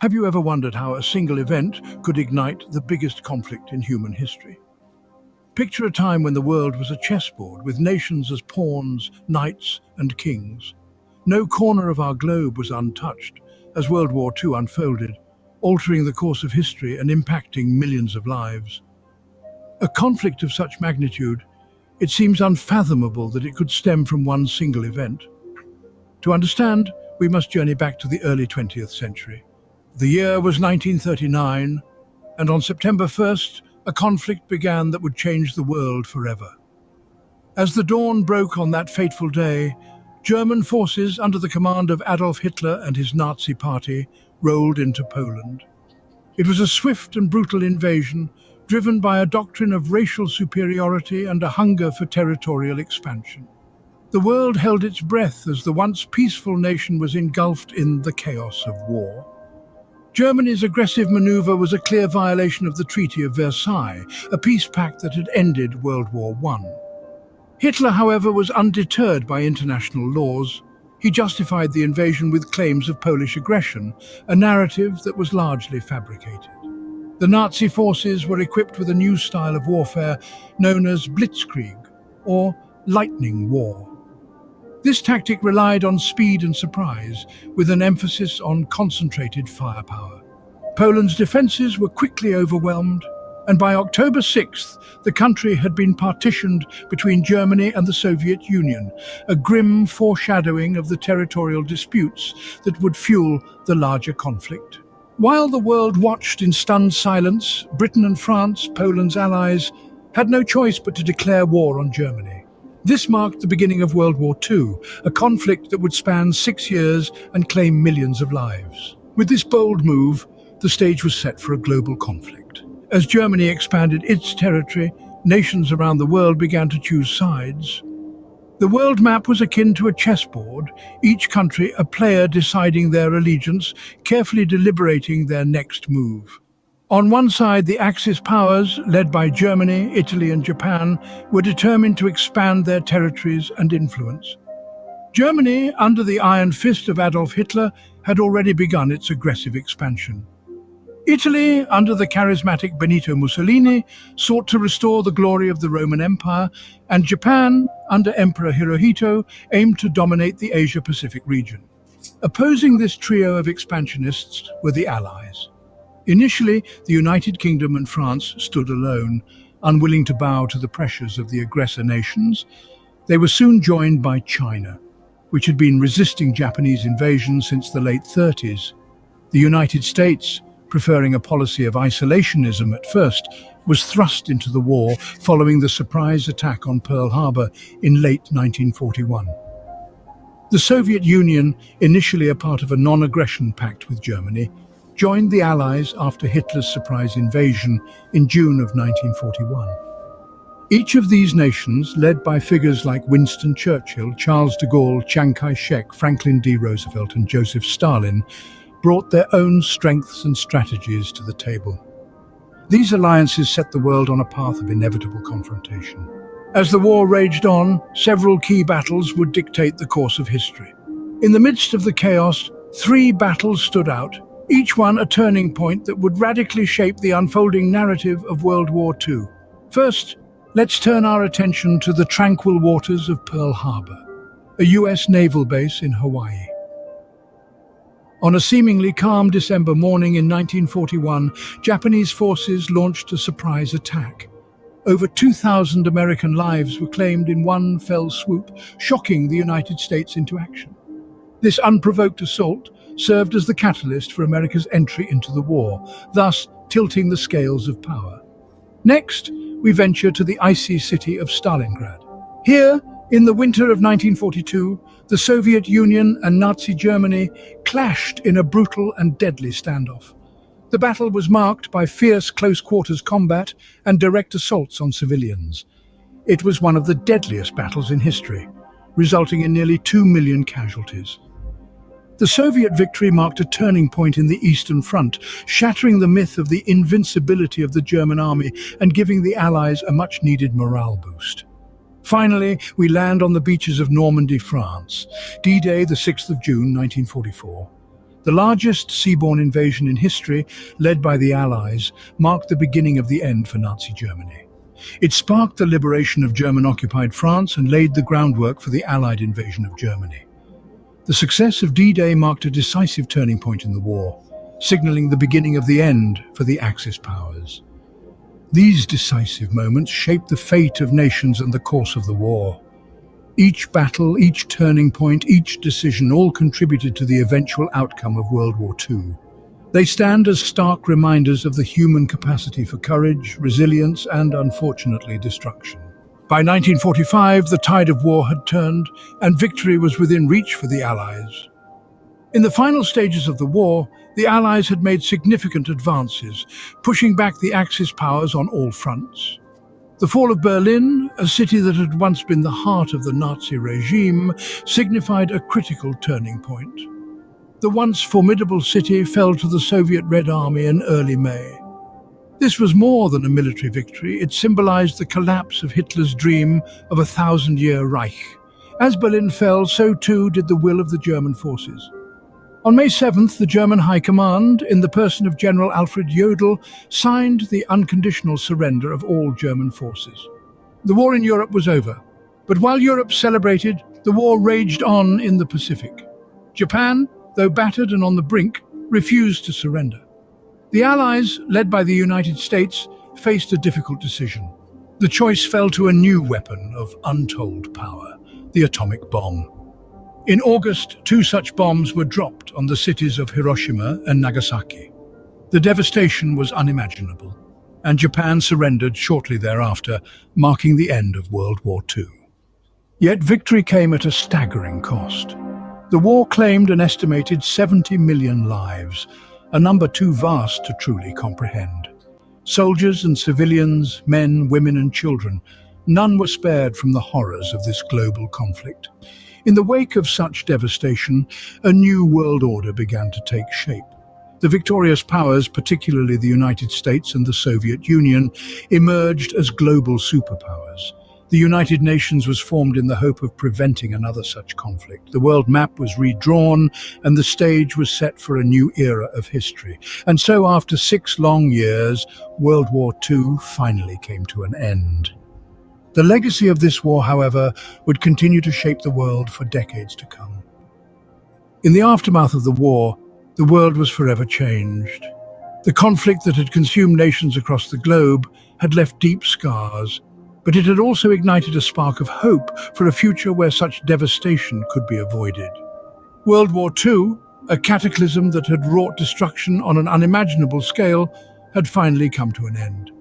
Have you ever wondered how a single event could ignite the biggest conflict in human history? Picture a time when the world was a chessboard with nations as pawns, knights, and kings. No corner of our globe was untouched as World War II unfolded, altering the course of history and impacting millions of lives. A conflict of such magnitude, it seems unfathomable that it could stem from one single event. To understand, we must journey back to the early 20th century. The year was 1939, and on September 1st, a conflict began that would change the world forever. As the dawn broke on that fateful day, German forces under the command of Adolf Hitler and his Nazi party rolled into Poland. It was a swift and brutal invasion, driven by a doctrine of racial superiority and a hunger for territorial expansion. The world held its breath as the once peaceful nation was engulfed in the chaos of war. Germany's aggressive maneuver was a clear violation of the Treaty of Versailles, a peace pact that had ended World War I. Hitler, however, was undeterred by international laws. He justified the invasion with claims of Polish aggression, a narrative that was largely fabricated. The Nazi forces were equipped with a new style of warfare known as Blitzkrieg, or lightning war. This tactic relied on speed and surprise, with an emphasis on concentrated firepower. Poland's defences were quickly overwhelmed, and by October 6th, the country had been partitioned between Germany and the Soviet Union, a grim foreshadowing of the territorial disputes that would fuel the larger conflict. While the world watched in stunned silence, Britain and France, Poland's allies, had no choice but to declare war on Germany. This marked the beginning of World War II, a conflict that would span 6 years and claim millions of lives. With this bold move, the stage was set for a global conflict. As Germany expanded its territory, nations around the world began to choose sides. The world map was akin to a chessboard, each country a player deciding their allegiance, carefully deliberating their next move. On one side, the Axis powers, led by Germany, Italy and Japan, were determined to expand their territories and influence. Germany, under the iron fist of Adolf Hitler, had already begun its aggressive expansion. Italy, under the charismatic Benito Mussolini, sought to restore the glory of the Roman Empire, and Japan, under Emperor Hirohito, aimed to dominate the Asia-Pacific region. Opposing this trio of expansionists were the Allies. Initially, the United Kingdom and France stood alone, unwilling to bow to the pressures of the aggressor nations. They were soon joined by China, which had been resisting Japanese invasion since the late 30s. The United States, preferring a policy of isolationism at first, was thrust into the war following the surprise attack on Pearl Harbor in late 1941. The Soviet Union, initially a part of a non-aggression pact with Germany, joined the Allies after Hitler's surprise invasion in June of 1941. Each of these nations, led by figures like Winston Churchill, Charles de Gaulle, Chiang Kai-shek, Franklin D. Roosevelt and Joseph Stalin, brought their own strengths and strategies to the table. These alliances set the world on a path of inevitable confrontation. As the war raged on, several key battles would dictate the course of history. In the midst of the chaos, 3 battles stood out, each one a turning point that would radically shape the unfolding narrative of World War II. First, let's turn our attention to the tranquil waters of Pearl Harbor, a US naval base in Hawaii. On a seemingly calm December morning in 1941, Japanese forces launched a surprise attack. Over 2,000 American lives were claimed in one fell swoop, shocking the United States into action. This unprovoked assault served as the catalyst for America's entry into the war, thus tilting the scales of power. Next, we venture to the icy city of Stalingrad. Here, in the winter of 1942, the Soviet Union and Nazi Germany clashed in a brutal and deadly standoff. The battle was marked by fierce close-quarters combat and direct assaults on civilians. It was one of the deadliest battles in history, resulting in nearly 2 million casualties. The Soviet victory marked a turning point in the Eastern Front, shattering the myth of the invincibility of the German army and giving the Allies a much-needed morale boost. Finally, we land on the beaches of Normandy, France. D-Day, the 6th of June, 1944. The largest seaborne invasion in history, led by the Allies, marked the beginning of the end for Nazi Germany. It sparked the liberation of German-occupied France and laid the groundwork for the Allied invasion of Germany. The success of D-Day marked a decisive turning point in the war, signaling the beginning of the end for the Axis powers. These decisive moments shaped the fate of nations and the course of the war. Each battle, each turning point, each decision all contributed to the eventual outcome of World War II. They stand as stark reminders of the human capacity for courage, resilience, and, unfortunately, destruction. By 1945, the tide of war had turned, and victory was within reach for the Allies. In the final stages of the war, the Allies had made significant advances, pushing back the Axis powers on all fronts. The fall of Berlin, a city that had once been the heart of the Nazi regime, signified a critical turning point. The once formidable city fell to the Soviet Red Army in early May. This was more than a military victory. It symbolized the collapse of Hitler's dream of a 1,000-year Reich. As Berlin fell, so too did the will of the German forces. On May 7th, the German High Command, in the person of General Alfred Jodl, signed the unconditional surrender of all German forces. The war in Europe was over, but while Europe celebrated, the war raged on in the Pacific. Japan, though battered and on the brink, refused to surrender. The Allies, led by the United States, faced a difficult decision. The choice fell to a new weapon of untold power, the atomic bomb. In August, 2 such bombs were dropped on the cities of Hiroshima and Nagasaki. The devastation was unimaginable, and Japan surrendered shortly thereafter, marking the end of World War II. Yet victory came at a staggering cost. The war claimed an estimated 70 million lives, a number too vast to truly comprehend. Soldiers and civilians, men, women and children, none were spared from the horrors of this global conflict. In the wake of such devastation, a new world order began to take shape. The victorious powers, particularly the United States and the Soviet Union, emerged as global superpowers. The United Nations was formed in the hope of preventing another such conflict. The world map was redrawn, and the stage was set for a new era of history. And so, after 6 long years, World War II finally came to an end. The legacy of this war, however, would continue to shape the world for decades to come. In the aftermath of the war, the world was forever changed. The conflict that had consumed nations across the globe had left deep scars, but it had also ignited a spark of hope for a future where such devastation could be avoided. World War II, a cataclysm that had wrought destruction on an unimaginable scale, had finally come to an end.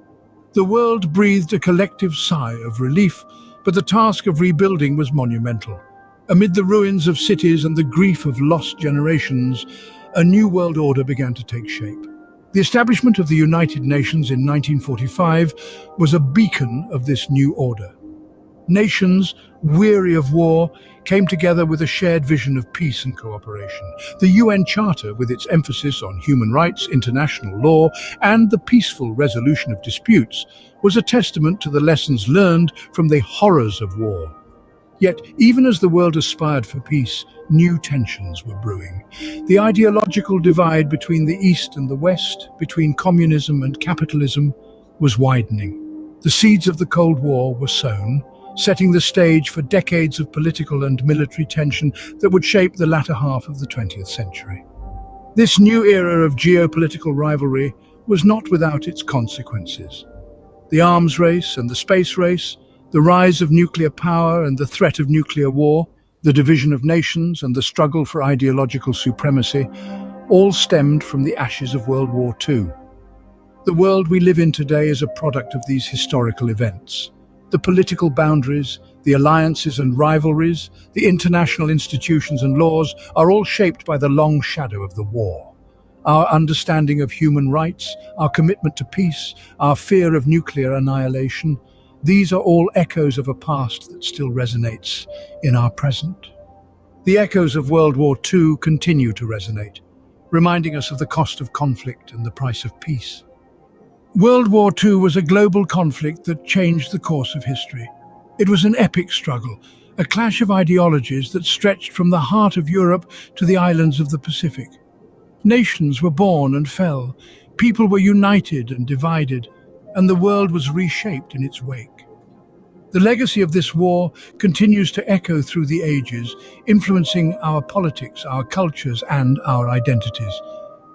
The world breathed a collective sigh of relief, but the task of rebuilding was monumental. Amid the ruins of cities and the grief of lost generations, a new world order began to take shape. The establishment of the United Nations in 1945 was a beacon of this new order. Nations, weary of war, came together with a shared vision of peace and cooperation. The UN Charter, with its emphasis on human rights, international law, and the peaceful resolution of disputes, was a testament to the lessons learned from the horrors of war. Yet, even as the world aspired for peace, new tensions were brewing. The ideological divide between the East and the West, between communism and capitalism, was widening. The seeds of the Cold War were sown, setting the stage for decades of political and military tension that would shape the latter half of the 20th century. This new era of geopolitical rivalry was not without its consequences. The arms race and the space race, the rise of nuclear power and the threat of nuclear war, the division of nations and the struggle for ideological supremacy, all stemmed from the ashes of World War II. The world we live in today is a product of these historical events. The political boundaries, the alliances and rivalries, the international institutions and laws are all shaped by the long shadow of the war. Our understanding of human rights, our commitment to peace, our fear of nuclear annihilation, these are all echoes of a past that still resonates in our present. The echoes of World War II continue to resonate, reminding us of the cost of conflict and the price of peace. World War II was a global conflict that changed the course of history. It was an epic struggle, a clash of ideologies that stretched from the heart of Europe to the islands of the Pacific. Nations were born and fell, people were united and divided, and the world was reshaped in its wake. The legacy of this war continues to echo through the ages, influencing our politics, our cultures, and our identities.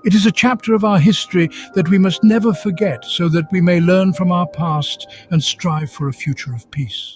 It is a chapter of our history that we must never forget so that we may learn from our past and strive for a future of peace.